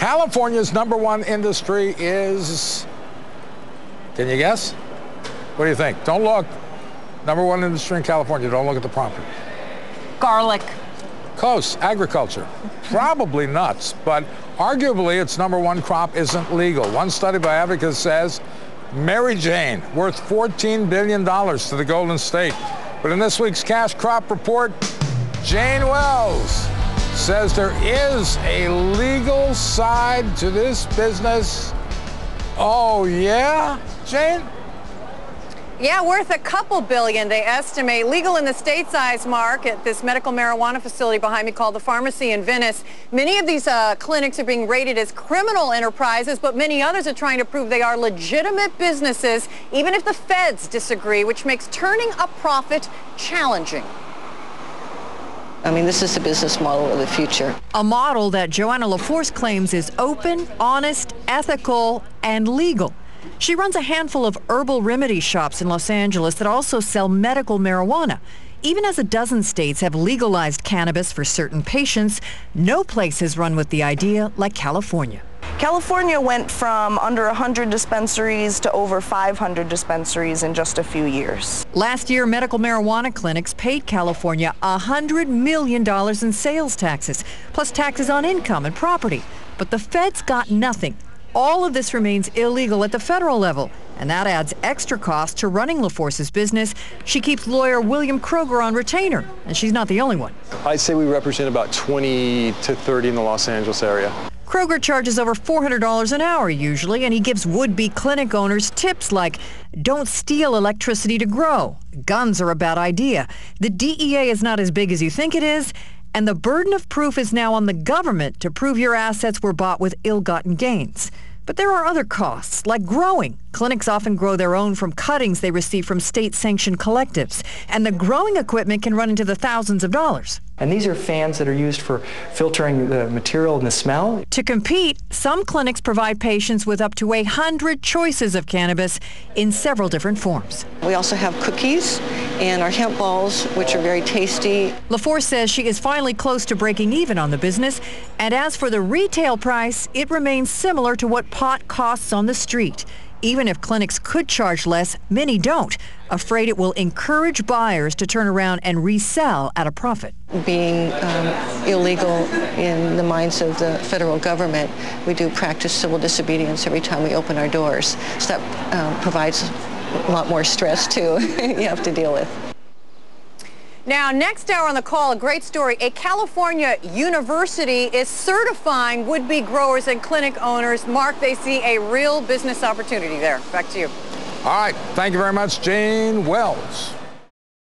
California's #1 industry is, can you guess? What do you think? Don't look. #1 industry in California. Don't look at the property. Garlic. Close. Agriculture. Probably nuts, but arguably its #1 crop isn't legal. One study by advocates says Mary Jane, worth $14 billion to the Golden State. But in this week's Cash Crop Report, Jane Wells says there is a legal side to this business. Oh, yeah, Jane? Yeah, worth a couple billion, they estimate. Legal in the state-sized mark at this medical marijuana facility behind me called the Pharmacy in Venice. Many of these clinics are being rated as criminal enterprises, but many others are trying to prove they are legitimate businesses, even if the feds disagree, which makes turning a profit challenging. I mean, this is the business model of the future. A model that Joanna LaForce claims is open, honest, ethical, and legal. She runs a handful of herbal remedy shops in Los Angeles that also sell medical marijuana. Even as a dozen states have legalized cannabis for certain patients, no place has run with the idea like California. California went from under 100 dispensaries to over 500 dispensaries in just a few years. Last year, medical marijuana clinics paid California $100 million in sales taxes, plus taxes on income and property. But the feds got nothing. All of this remains illegal at the federal level, and that adds extra cost to running LaForce's business. She keeps lawyer William Kroger on retainer, and she's not the only one. I'd say we represent about 20 to 30 in the Los Angeles area. Kroger charges over $400 an hour usually, and he gives would-be clinic owners tips like, don't steal electricity to grow. Guns are a bad idea. The DEA is not as big as you think it is, and the burden of proof is now on the government to prove your assets were bought with ill-gotten gains. But there are other costs, like growing. Clinics often grow their own from cuttings they receive from state-sanctioned collectives, and the growing equipment can run into the thousands of dollars. And these are fans that are used for filtering the material and the smell. To compete, some clinics provide patients with up to 100 choices of cannabis in several different forms. We also have cookies and our hemp balls, which are very tasty. LaForce says she is finally close to breaking even on the business, and as for the retail price, it remains similar to what pot costs on the street. Even if clinics could charge less, many don't, afraid it will encourage buyers to turn around and resell at a profit. Being illegal in the minds of the federal government, we do practice civil disobedience every time we open our doors. So that provides a lot more stress, too, you have to deal with. Now, next hour on the call, a great story. A California university is certifying would-be growers and clinic owners. Mark, they see a real business opportunity there. Back to you. All right. Thank you very much, Jane Wells.